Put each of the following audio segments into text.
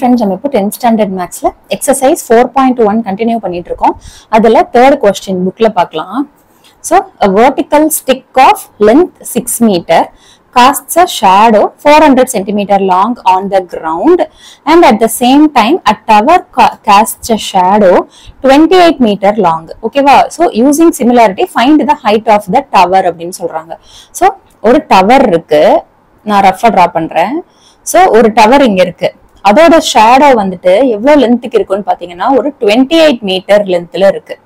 friends, நம்ம இப்போ 10th standard mathsல exercise 4.1 continue பண்ணிட்டு இருக்கோம். அதுல third question bookல பார்க்கலாம். So a vertical stick of length 6 meter casts a shadow 400 centimeter long on the ground, and at the same time a tower casts a shadow 28 meter long. Okay va? So using similarity find the height of the tower அப்படினு சொல்றாங்க. So ஒரு tower இருக்கு, நான் Rafah draw பண்றேன். So ஒரு tower இங்க இருக்கு, அதோட ஷேடோ வந்துட்டு எவ்வளவு லென்த்துக்கு இருக்குன்னு பாத்தீங்கன்னா ஒரு 28 மீட்டர் லென்த்ல இருக்கு.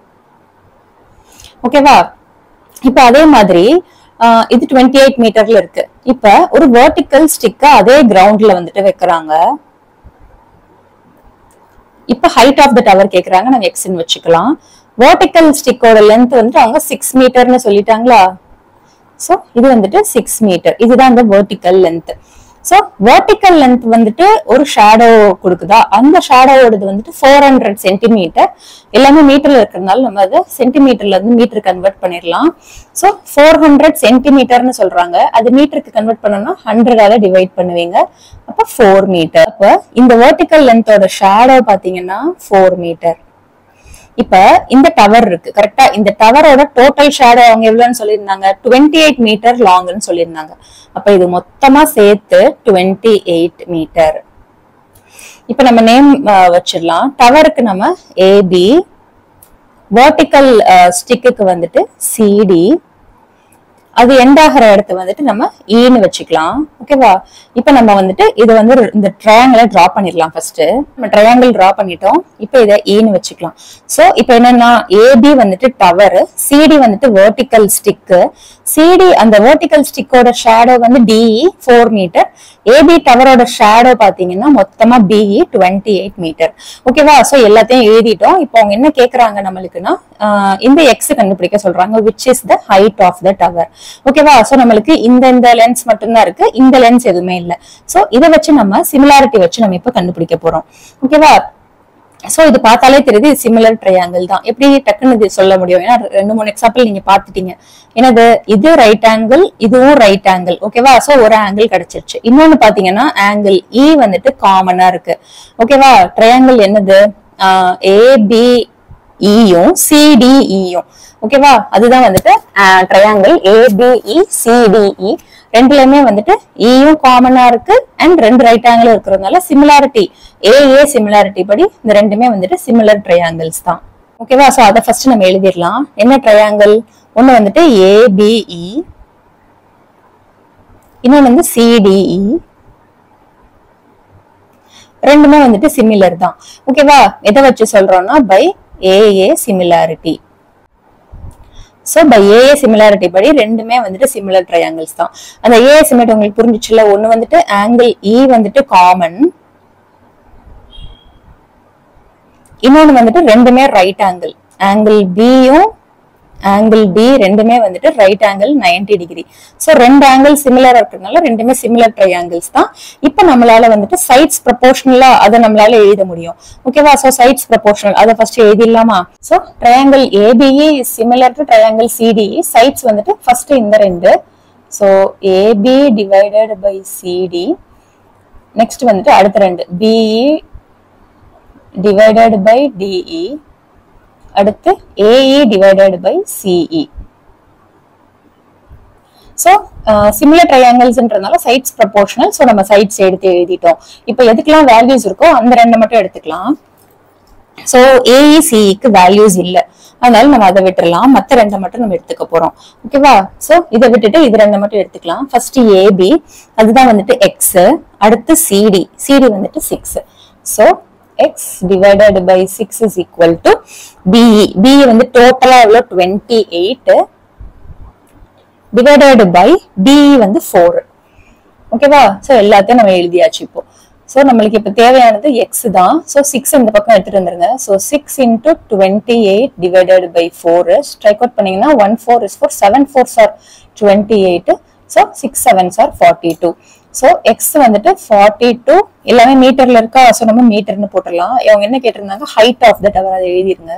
ஓகேவா? இப்ப அதே மாதிரி இது 28 மீட்டர்ல இருக்கு. இப்ப ஒரு வெர்டிக்கல் ஸ்டிக்க அதே கிரவுண்ட்ல வந்துட்டு வைக்கிறாங்க. இப்ப ஹைட் ஆஃப் த டவர் கேக்குறாங்க, நம்ம எக்ஸ்ன்னு வச்சுக்கலாம். வெர்டிக்கல் ஸ்டிக்கோட லென்த் வந்துட்டு அவங்க 6 மீட்டர்னு சொல்லிட்டாங்களா? சோ இது வந்துட்டு 6 மீட்டர், இதுதான் அந்த vertical length. So vertical length வந்துட்டு ஒரு ஷேடோ கொடுக்குதா, அந்த ஷேடோவோடது வந்துட்டு 400 சென்டிமீட்டர். எல்லாமே மீட்டர்ல இருக்கிறதுனால நம்ம அதை சென்டிமீட்டர்ல இருந்து மீட்டர் கன்வெர்ட் பண்ணிடலாம். சோ 400 சென்டிமீட்டர்னு சொல்றாங்க, அது மீட்டருக்கு கன்வெர்ட் பண்ணணும்னா 100ஆல டிவைட் பண்ணுவீங்க, அப்ப 4 மீட்டர். அப்ப இந்த வெர்டிக்கல் லென்த்தோட ஷேடோ பாத்தீங்கன்னா 4 மீட்டர். இப்ப இந்த டவர் இருக்கு கரெக்டா, இந்த டவரோட டோட்டல் ஷேடோ அவங்க எவ்வளவுன்னு சொல்லியிருந்தாங்க, 28 மீட்டர் லாங்னு சொல்லியிருந்தாங்க. அப்ப இது மொத்தமா சேர்த்து 28 மீட்டர். இப்ப நம்ம நேம் வச்சிடலாம். டவருக்கு நம்ம ஏபி, வெர்டிக்கல் ஸ்டிக்கு வந்துட்டு சிடி, அது எண்ட் ஆகிற இடத்த வந்துட்டு நம்ம ஈன்னு வச்சுக்கலாம். ஓகேவா? இப்ப நம்ம வந்துட்டு இதை வந்து இந்த ட்ரையாங்கிளை டிரா பண்ணிடலாம். ஃபர்ஸ்ட் நம்ம ட்ரையாங்கிள் டிரா பண்ணிட்டோம், இப்ப இதை ஈன்னு வச்சுக்கலாம். சோ இப்ப என்னன்னா ஏபி வந்துட்டு டவர், சிடி வந்துட்டு வெர்டிக்கல் ஸ்டிக்கு. சிடி அந்த வெர்டிக்கல் ஸ்டிக்கோட ஷேடோ வந்து டிஇ 4 மீட்டர், ஏபி டவரோட ஷேடோ பாத்தீங்கன்னா மொத்தமா பிஇ 28 மீட்டர். ஓகேவா? சோ எல்லாத்தையும் எழுதிட்டோம். இப்போ அவங்க என்ன கேக்குறாங்க நம்மளுக்குன்னா இந்த எக்ஸ் கண்டுபிடிக்க சொல்றாங்க, which is the height of the tower. ஓகேவா? சோ நம்மளுக்கு இந்த லென்ஸ் மட்டும்தான் இருக்கு, இந்த லென்ஸ் எதுவுமே இல்ல. சோ இதை வச்சு நம்ம சிமிலாரிட்டி வச்சு நம்ம இப்ப கண்டுபிடிக்க போறோம். ஓகேவா? சோ இது பார்த்தாலே தெரியுது, இது சிமிலர் ட்ரையாங்கிள் தான். எப்படி டக்குன்னு இது சொல்ல முடியும்? ஏன்னா 2-3 எக்ஸாம்பிள் நீங்க பாத்துட்டீங்க. என்னது, இது ரைட் ஆங்கிள், இதுவும் ரைட் ஆங்கிள். ஓகேவா? சோ ஒரு ஆங்கிள் கிடைச்சிருச்சு. இன்னொன்னு பாத்தீங்கன்னா ஆங்கிள் இ வந்துட்டு காமனா இருக்கு. ஓகேவா? ட்ரையாங்கிள் என்னது, ஏபிஇயும் சிடிஇயும். ஓகேவா? அதுதான் வந்துட்டு ட்ரையாங்கிள் ஏபிஇ சிடிஇ. ரெண்டுலயுமே வந்துட்டு ஈயும் காமனா இருக்கு அண்ட் 2 ரைட் ஆங்கிள் இருக்கிறதுனால சிமிலாரிட்டி ஏஏ சிமிலாரிட்டி படி இந்த ரெண்டுமே வந்துட்டு சிமிலர் ட்ரையாங்கிள்ஸ் தான். ஓகேவா? சோ அதை ஃபர்ஸ்ட் நம்ம எழுதிடலாம். என்ன ட்ரையாங்கிள்? ஒன்னு வந்துட்டு ஏபிஇ, இன்னொன்னு வந்து சிடிஇ. ரெண்டுமே வந்துட்டு சிமிலர் தான். ஓகேவா? எதை வச்சு சொல்றோம்னா by AA similarity. So by AA similarity படி ரெண்டுமே வந்துட்டு சிமிலர் ட்ரையாங்கிள்ஸ் தான். அந்த ஏஏ சிமிலாரிட்டி உங்களுக்கு புரிஞ்சிச்சுல? ஒன்னு வந்துட்டு ஆங்கிள் இ வந்துட்டு காமன், இன்னொன்னு வந்துட்டு ரெண்டுமே ரைட் ஆங்கிள். ஆங்கிள் பியும் ஆங்கிள் பி ரெண்டுமே வந்துட்டு ரைட் ஆங்கிள் 90 டிகிரி. சோ ரெண்டு ஆங்கிள் சிமிலரா இருக்கிறதுனால ரெண்டுமே சிமிலர் ட்ரையாங்கிள்ஸ் தான். இப்ப நம்மளால வந்துட்டு சைட்ஸ் ப்ரொபோர்ஷனலா அதை நம்மளால எழுத முடியும். ஓகேவா? சோ சைட்ஸ் ப்ரொபோர்ஷனல் அதை ஃபர்ஸ்ட் எழுதிடலாமா? So triangle ABE is similar to triangle CDE. Sides வந்துட்டு ஃபர்ஸ்ட் இந்த ரெண்டு, so AB divided by CD. Next வந்துட்டு அடுத்த ரெண்டு, பிஇ டிவைடட் பை டிஇ, அடுத்து AE divided by CE. So similar ட்ரையாங்கிள்ஸ்ன்றதுனால சைட்ஸ் ப்ரொபோர்ஷனல். சோ நம்ம சைட்ஸ் எடுத்து எழுதிட்டோம். இப்போ எதுக்கெல்லாம் வேல்யூஸ் இருக்கோ அந்த ரெண்டு மட்டும் எடுத்துக்கலாம். சோ ஏஇ சிஇக்கு வேல்யூஸ் இல்ல, அதனால நம்ம அதை விட்டுறலாம். மத்த ரெண்டை மட்டும் நம்ம எடுத்துக்க போறோம். ஓகேவா? சோ இதை விட்டுட்டு இது ரெண்டு மட்டும் எடுத்துக்கலாம். ஃபர்ஸ்ட் ஏபி, அதுதான் வந்துட்டு எக்ஸ். அடுத்து சிடி, சிடி வந்துட்டு 6. So x divided by 6 is equal to BE. BE வந்து டோட்டலா எவ்வளோ 28 divided by DE வந்து 4. ஓகேவா? சோ எல்லாத்தையும் நம்ம எழுதியாச்சு இப்போ. சோ நம்மளுக்கு இப்ப தேவையானது x தான். சோ 6 இந்த பக்கம் எடுத்துட்டு வந்துருங்க. So 6 into 28 divided by 4. Strike out பண்ணீங்கன்னா 1 4 is 4, 7 4s are 28. So 6 7s are 42. So X வந்துட்டு 42, எல்லாமே மீட்டர்ல இருக்கா? சோ நம்ம மீட்டர்னு போட்டுடலாம். அவங்க என்ன கேட்டிருந்தாங்க, ஹைட் ஆஃப் த டவர், அதை எழுதிருங்க.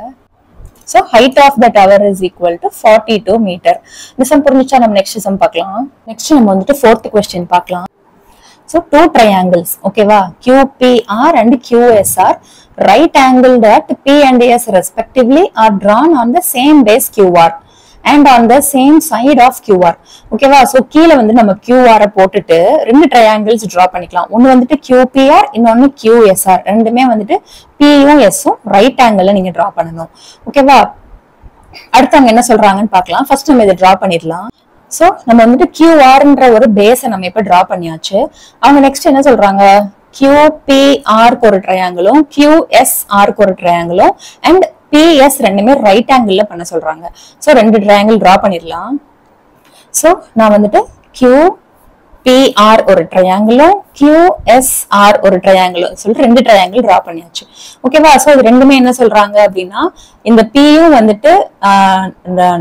So height of the tower is equal to 42 meter. இந்த சம் புரிஞ்சுச்சா? நம்ம நெக்ஸ்ட் சம் பார்க்கலாம். நெக்ஸ்ட் நம்ம வந்துட்டு 4th question பார்க்கலாம். So two triangles, okay va, QPR and QSR right angled at P and S respectively are drawn on the same base QR and on the same side of QR. Okay va, so கீழ வந்து நம்ம QR போட்டுட்டு ரெண்டு triangles draw பண்ணிக்கலாம். ஒன்னு வந்துட்டு QPR, இன்னொன்னு QSR. ரெண்டுமே வந்துட்டு P யும் S ம் right angle நீங்க draw பண்ணனும். Okay va, அடுத்து அவங்க என்ன சொல்றாங்கன்னு பார்க்கலாம். ஃபர்ஸ்ட் நம்ம இத draw பண்ணிடலாம். சோ நம்ம வந்துட்டு QRன்ற ஒரு பேஸை நம்ம இப்ப டிரா பண்ணியாச்சு. அவங்க நெக்ஸ்ட் என்ன சொல்றாங்க, QPR க்கு ஒரு ட்ரையாங்கிளும் QSR க்கு ஒரு ட்ரையாங்கிளும் அண்ட் PS ரெண்டுமே ரைட் ஆங்கிள் பண்ண சொல்றாங்க. சோ ரெண்டு ட்ரையாங்கிள் டிரா பண்ணிடலாம். சோ நான் வந்துட்டு QPR ஒரு ட்ரையாங்கிளும் QSR ஒரு ட்ரையாங்கிளும் சொல்லிட்டு ரெண்டு ட்ரையாங்கிள் டிரா பண்ணியாச்சு. ஓகேவா, சோ இது ரெண்டுமே என்ன சொல்றாங்க அப்படின்னா இந்த Pயும் வந்துட்டு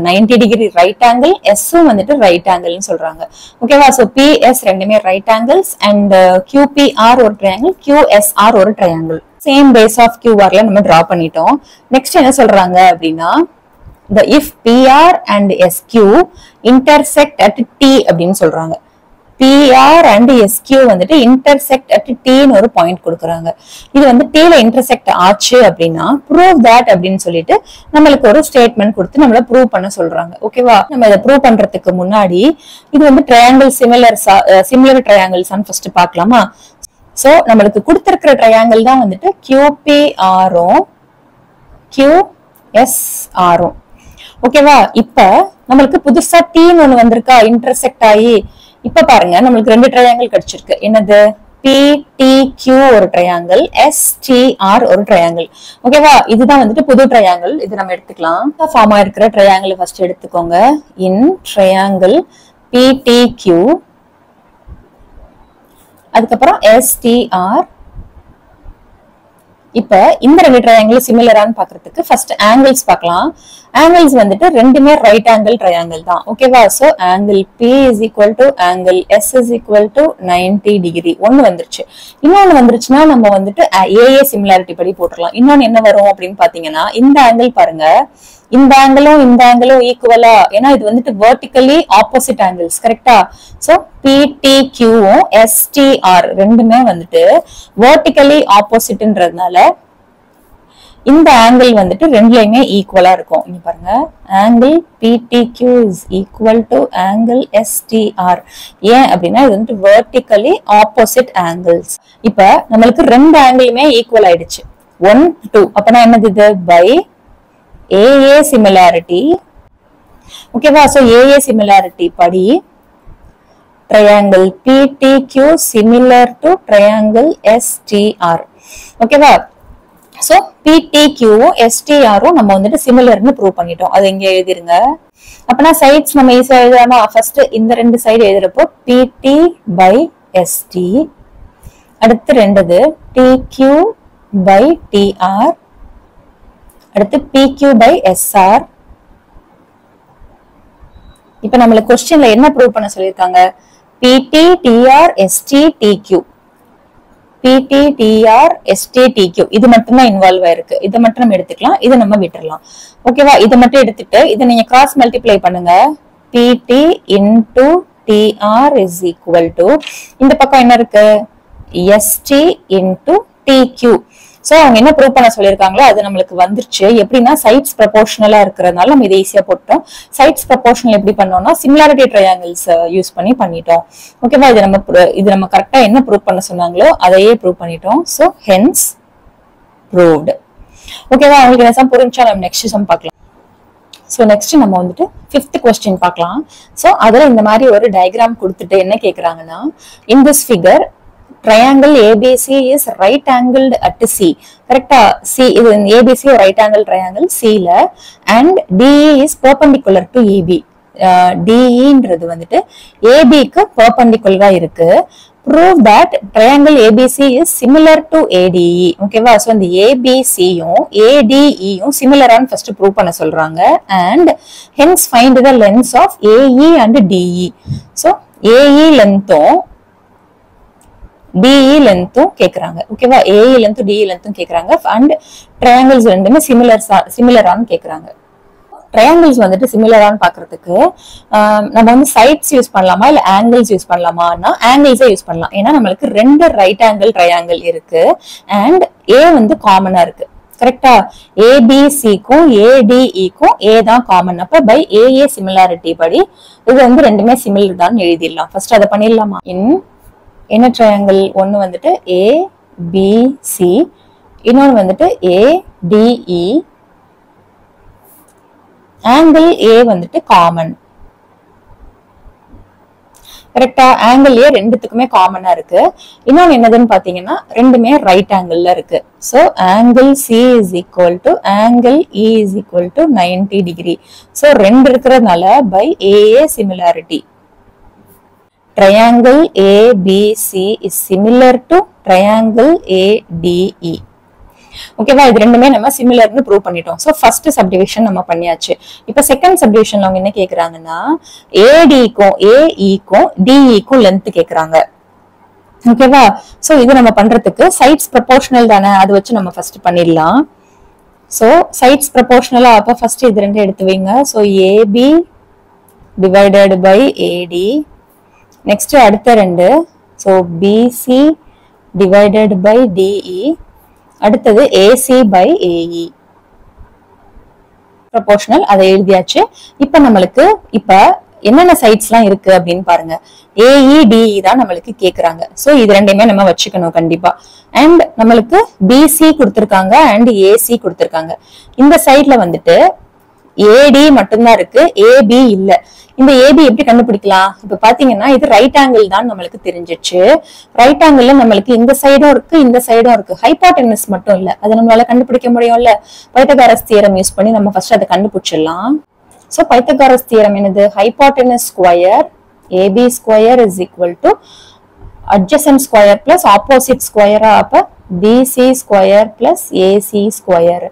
90 டிகிரி ரைட் ஆங்கிள், Sம் வந்துட்டு ரைட் ஆங்கிள்னு சொல்றாங்க. ஓகேவா, சோ PS ரெண்டுமே ரைட் ஆங்கிள்ஸ் அண்ட் QPR ஒரு ட்ரையாங்கிள், QSR ஒரு ட்ரையாங்கிள். சேம் பேஸ் ஆஃப் QRல நம்ம டிரா பண்ணிட்டோம். நெக்ஸ்ட் என்ன சொல்றாங்க அப்படின்னா if PR and SQ intersect at T அப்படின்னு சொல்றாங்க. PR and SQ வந்துட்டு intersect at T ன்னு ஒரு பாயிண்ட் கொடுக்குறாங்க. இது வந்து T ல intersect ஆச்சு அப்படின்னா prove that அப்படின்னு சொல்லிட்டு நம்மளுக்கு ஒரு ஸ்டேட்மெண்ட் கொடுத்து நம்மள ப்ரூவ் பண்ண சொல்றாங்க. ஓகேவா, நம்ம இதை ப்ரூவ் பண்றதுக்கு முன்னாடி இது வந்து ட்ரையாங்கிள் சிமிலர் ட்ரையாங்கிள்ஸ் ஃபர்ஸ்ட் பார்க்கலாமா. சோ நம்மளுக்கு கொடுத்திருக்கிற ட்ரையாங்கிள் தான் வந்துட்டு QPR-ம் QSR-ம். ஓகேவா, இப்ப நம்மளுக்கு புதுசா T-ன்னு ஒண்ணு வந்திருக்கா இன்டர்செக்ட் ஆகி. இப்ப பாருங்க நம்மளுக்கு ரெண்டு ட்ரையாங்கிள் கிடைச்சிருக்கு. என்னது, PTQ ஒரு ட்ரையாங்கிள், STR ஒரு ட்ரையாங்கிள். ஓகேவா, இதுதான் வந்துட்டு புது ட்ரையாங்கிள். இது நம்ம எடுத்துக்கலாம். ஃபார்ம் ஆயிருக்கிற ட்ரையாங்கிள் ஃபர்ஸ்ட் எடுத்துக்கோங்க. இன் ட்ரையாங்கிள் PTQ, அதுக்கப்புறம் STR. இப்ப இந்த ரெண்டு ட்ரையாங்கிள் சிமிலரான்னு பாக்குறதுக்கு ஃபர்ஸ்ட் ஆங்கிள்ஸ் பார்க்கலாம். ஆங்கிள்ஸ் வந்துட்டு ரெண்டுமே ரைட் ஆங்கிள் ட்ரையாங்கிள் தான். ஓகேவா, so angle P is equal to angle S is equal to 90 degree ஒன்னு வந்துருச்சு. இன்னொன்னு வந்துருச்சுன்னா நம்ம வந்துட்டு AA சிமிலாரிட்டி படி போட்டுடலாம். இன்னொன்னு என்ன வரும் அப்படின்னு பாத்தீங்கன்னா இந்த ஆங்கிள் பாருங்க, இந்த ஆங்கிளும் ஈக்குவலா, ஏன்னா இது வந்துட்டு வெர்டிகலி ஆப்போசிட் ஆங்கிள்ஸ். கரெக்டா, சோ PTQவும் STR ரெண்டுமே வந்துட்டு வெர்டிகலி ஆப்போசிட்ன்றதுனால இந்த ஆங்கிள் வந்துட்டு ரெண்டுலயுமே ஈக்குவலா இருக்கும். இங்க பாருங்க, angle PTQ is equal to angle STR. ஏன் அப்படின்னா இது வந்துட்டு வெர்டிகலி ஆப்போசிட் ஆங்கிள்ஸ். இப்ப நம்மளுக்கு ரெண்டு ஆங்கிளுமே ஈக்குவல் ஆயிடுச்சு, 1 2. அப்பனா என்னது, இது பை AA similarity. ஓகேவா, சோ AA similarity படி triangle PTQ similar to triangle STR. ஓகேவா, சோ PTQவும் STRவும் நம்ம வந்துட்டு சிமிலர்னு ப்ரூவ் பண்ணிட்டோம். அது இங்க எழுதிருங்க. அப்பனா சைட்ஸ் நம்ம ஈஸியா எழுதலாமா. ஃபர்ஸ்ட் இந்த ரெண்டு சைடு எழுதுறப்போ PT by ST, அடுத்து ரெண்டது TQ by TR, அடுத்து PQ by SR. இப்ப நம்மளுக்கு क्वेश्चनல என்ன ப்ரூவ் பண்ண சொல்லிருக்காங்க, PT TR ST TQ, PT TR ST TQ இது மட்டும் தான் இன்வால்வ் ஆயிருக்கு. இத மட்டும் நம்ம எடுத்துக்கலாம், இத நம்ம விட்டுறலாம். ஓகேவா, இத மட்டும் எடுத்துட்டு இத நீங்க கிராஸ் மல்டிப்ளை பண்ணுங்க. PT into TR is equal to இந்த பக்கம் என்ன இருக்கு, ST into TQ. சோ அவங்க என்ன ப்ரூவ் பண்ண சொல்லிருக்காங்களோ அது நம்மளுக்கு வந்துருச்சு. எப்படின்னா சைட்ஸ் ப்ரொபோர்ஷனலா இருக்கிறதுனால நம்ம இதை ஈஸியா போட்டோம். சைட்ஸ் ப்ரொபோர்ஷனல் எப்படி பண்ணோம்னா சிமிலாரிட்டி ட்ரையாங்கிள்ஸ் யூஸ் பண்ணிட்டோம். ஓகேவா, இது நம்ம கரெக்டா என்ன ப்ரூவ் பண்ண சொன்னாங்களோ அதையே ப்ரூவ் பண்ணிட்டோம். So hence proved. ஓகேவா, உங்களுக்கு என்ன சம் புரிஞ்சா நம்ம நெக்ஸ்ட் சம் பார்க்கலாம். சோ நெக்ஸ்ட் நம்ம வந்துட்டு 5th question பார்க்கலாம். சோ அதுல இந்த மாதிரி ஒரு டயக்ராம் கொடுத்துட்டு என்ன கேக்குறாங்கன்னா, in this figure triangle ABC is right angled at C. கரெக்டா, C இது ABC ஒரு right angle triangle C ல and DE is perpendicular to AB. DEன்றது வந்துட்டு AB க்கு perpendicular இருக்கு. Prove that triangle ABC is similar to ADE. ஓகேவா, so இந்த ABCயும் ADEயும் சிமிலரான்னு first prove பண்ண சொல்றாங்க. and hence find the lengths of AE and DE. So AE லென்த்தும் DE லென்த்தும் கேக்குறாங்க. ஓகேவா, AE லென்த்தும் DE லென்த்தும் கேக்குறாங்க and triangles ரெண்டுமே சிமிலரான்னு கேக்குறாங்க. ட்ரையாங்கிள்ஸ் வந்துட்டு சிமிலரான்னு பாக்குறதுக்கு நம்ம வந்து சைட்ஸ் யூஸ் பண்ணலாமா இல்ல ஆங்கிள்ஸ் யூஸ் பண்ணலாமான்னா ஆங்கிள்ஸே யூஸ் பண்ணலாம். ஏன்னா நம்மளுக்கு 2 ரைட் ஆங்கிள் ட்ரையாங்கிள் இருக்கு அண்ட் ஏ வந்து காமனா இருக்கு. கரெக்டா? ஏபிசிக்கும் ஏடிஇக்கும் ஏ தான் காமன். அப்ப பை ஏஏ சிமிலாரிட்டி படி இது வந்து ரெண்டுமே சிமிலர் தான் எழுதிடலாம். ஃபர்ஸ்ட் அதை பண்ணிடலாமா? என்ன ட்ரையாங்கிள்? ஒன்னு வந்துட்டு ஏபிசி, இன்னொன்னு வந்துட்டு ஏடிஇ. ஆங்கிள் ஏ வந்துட்டு காமன். கரெக்டா? ஆங்கிள் ஏ ரெண்டுத்துக்குமே காமனா இருக்கு. இன்னொன்னு என்னதுன்னு பாத்தீங்கன்னா ரெண்டுமே ரைட் ஆங்கிள் இருக்கு. So angle C is equal to angle E is equal to 90 degree. So ரெண்டு இருக்கிறதுனால by AA similarity triangle ABC is similar to triangle ADE. ஓகேவா? இது ரெண்டுமே நம்ம சிமிலர்னு ப்ரூவ் பண்ணிட்டோம். சோ ஃபர்ஸ்ட் சப்டிவிஷன் நம்ம பண்ணியாச்சு. இப்போ செகண்ட் சப்டிவிஷன்ல அவங்க என்ன கேக்குறாங்கன்னா ADக்கும் AEக்கும் DEக்கும் லென்த் கேக்குறாங்க. ஓகேவா? சோ இது நம்ம பண்றதுக்கு சைட்ஸ் ப்ரொபோர்ஷனல் தானே, அது வச்சு நம்ம ஃபர்ஸ்ட் பண்ணிடலாம். சோ சைட்ஸ் ப்ரொபோர்ஷனலா அப்ப ஃபர்ஸ்ட் இது ரெண்டு எடுத்து வைங்க. So AB divided by AD. Next அடுத்த ரெண்டு, so BC divided by DE. அடுத்தது AC by AE. ப்ரொபோர்ஷனல் அதை எழுதியாச்சு. இப்ப நம்மளுக்கு இப்ப என்னென்ன சைட்ஸ்லாம் இருக்கு அப்படின்னு பாருங்க. AEDE தான் நம்மளுக்கு கேக்குறாங்க. சோ இது ரெண்டையுமே நம்ம வச்சுக்கணும் கண்டிப்பா. அண்ட் நம்மளுக்கு BC கொடுத்திருக்காங்க அண்ட் AC கொடுத்திருக்காங்க. இந்த சைட்ல வந்துட்டு AD மட்டும்தான் இருக்கு, AB இல்ல. இந்த AB எப்படி கண்டுபிடிக்கலாம்? இப்ப பாத்தீங்கன்னா இது ரைட் ஆங்கிள் தான் நம்மளுக்கு தெரிஞ்சிச்சு. ரைட் ஆங்கிள் நம்மளுக்கு இந்த சைடும் இருக்கு இந்த சைடும் இருக்கு, ஹைபாட்டெனஸ் மட்டும் இல்ல. அதை நம்மளால கண்டுபிடிக்க முடியும்ல. பைத்தகாரஸ் தியரம் யூஸ் பண்ணி நம்ம ஃபர்ஸ்ட் அதை கண்டுபிடிச்சிடலாம். சோ பைத்தகாரஸ் தியரம் என்னது? Hypotenuse square AB square is equal to adjacent square plus opposite ஸ்கொயரா, அப்ப BC square plus AC square.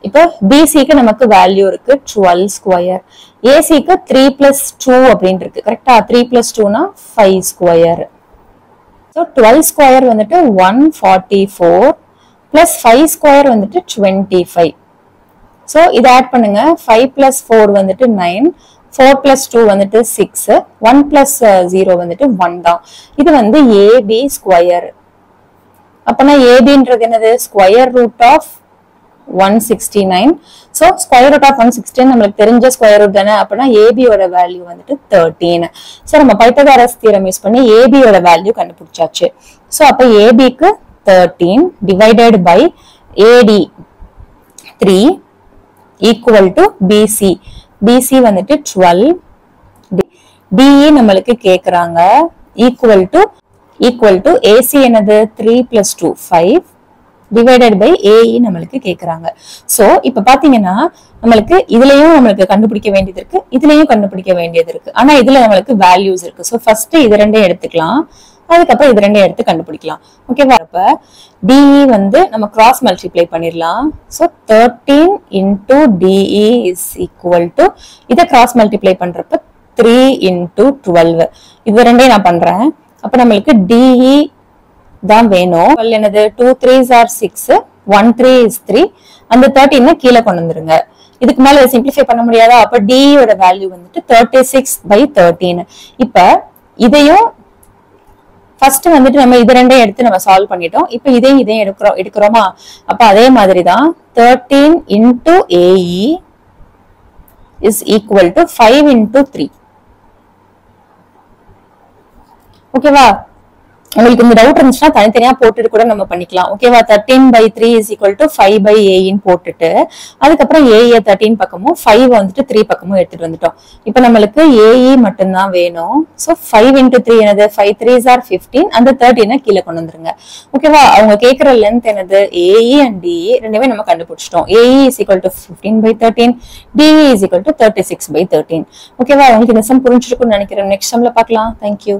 இப்ப BCக்கு நமக்கு வேல்யூ இருக்கு 12 ஸ்கொயர், ACக்கு 3 பிளஸ் 2 அப்படின்னு இருக்கு. கரெக்டா? 3 பிளஸ் 2னா 5 ஸ்கொயர். ஸோ 12 ஸ்கொயர் வந்துட்டு 144 பிளஸ் 5 ஸ்கொயர் வந்துட்டு 25. ஸோ இதை ஆட் பண்ணுங்க. 5 பிளஸ் 4 வந்துட்டு 9, 4 பிளஸ் 2 வந்துட்டு 6, 1 பிளஸ் 0 வந்துட்டு 1 தான். இது வந்து AB ஸ்கொயர். அப்பனா ABன்றது என்னது? Square root of 169. So square root of 169 நமக்கு தெரிஞ்ச ஸ்கொயர் ரூட் தானே. அப்பனா AB ஓட வேல்யூ வந்துட்டு 13. சோ நம்ம பைத்தகாரஸ் தியரம் யூஸ் பண்ணி AB ஓட வேல்யூ கண்டுபிடிச்சாச்சு. சோ அப்ப AB க்கு 13 divided by AD 3 equal to BC. BC வந்துட்டு 12, DE நம்மளுக்கு கேக்குறாங்க ஈக்குவல் டு AC என்னது? 3 பிளஸ் 2 5 டிவைடட் பை AE நம்மளுக்கு கேக்குறாங்க. சோ இப்ப பாத்தீங்கன்னா நம்மளுக்கு இதுலயும் நம்மளுக்கு கண்டுபிடிக்க வேண்டியது இருக்கு, இதுலயும் கண்டுபிடிக்க வேண்டியது இருக்கு. ஆனா இதுல நம்மளுக்கு வேல்யூஸ் இருக்கு. சோ ஃபர்ஸ்ட் இது ரெண்டையும் எடுத்துக்கலாம், அதுக்கப்புறம் இது ரெண்டையும் எடுத்து கண்டுபிடிக்கலாம். ஓகேவா? அப்ப DE வந்து நம்ம கிராஸ் மல்டிப்ளை பண்ணிடலாம். So 13 into DE is equal to இதை கிராஸ் மல்டிப்ளை பண்றப்ப 3 into 12. இது ரெண்டையும் நான் பண்றேன். அப்ப நம்மளுக்கு DE தான் வேணும். என்னது? 2 3s are 6, 1 3 is 3. அந்த 13 கீழே கொண்டு வந்துருங்க. இதுக்கு மேல சிம்பிளிஃபை பண்ண முடியாதா? அப்ப DE ஓட வேல்யூ வந்துட்டு 36/13. இப்ப இதையும் ஃபர்ஸ்ட் வந்துட்டு நம்ம இது ரெண்டையும் எடுத்து நம்ம சால்வ் பண்ணிட்டோம். இப்ப இதையும் எடுக்கிறோமா? அப்ப அதே மாதிரி தான் 13 into AE is equal to 5 into 3. ஓகேவா? உங்களுக்கு இந்த டவுட் இருந்துச்சுன்னா தனித்தனியா போட்டுட்டு கூட நம்ம பண்ணிக்கலாம். ஓகேவா? 13/3 is equal to 5/A போட்டுட்டு அதுக்கப்புறம் AE 13 பக்கமும் 5 வந்துட்டு 3 பக்கமும் எடுத்துட்டு வந்துட்டோம். இப்ப நம்மளுக்கு AE மட்டும்தான் வேணும். சோ 5 into 3 என்னது? 5 3s are 15. அந்த 13 கீழே கொண்டு வந்துருங்க. ஓகேவா? அவங்க கேக்குற லென்த் என்னது? AE and DE ரெண்டுமே நம்ம கண்டுபிடிச்சிட்டோம். AE is equal to 15/13, DE is equal to 36/13. ஓகேவா? உங்களுக்கு இந்த சம் புரிஞ்சிருக்கும்னு நினைக்கிறேன். நெக்ஸ்ட் சம்ல பார்க்கலாம். Thank you.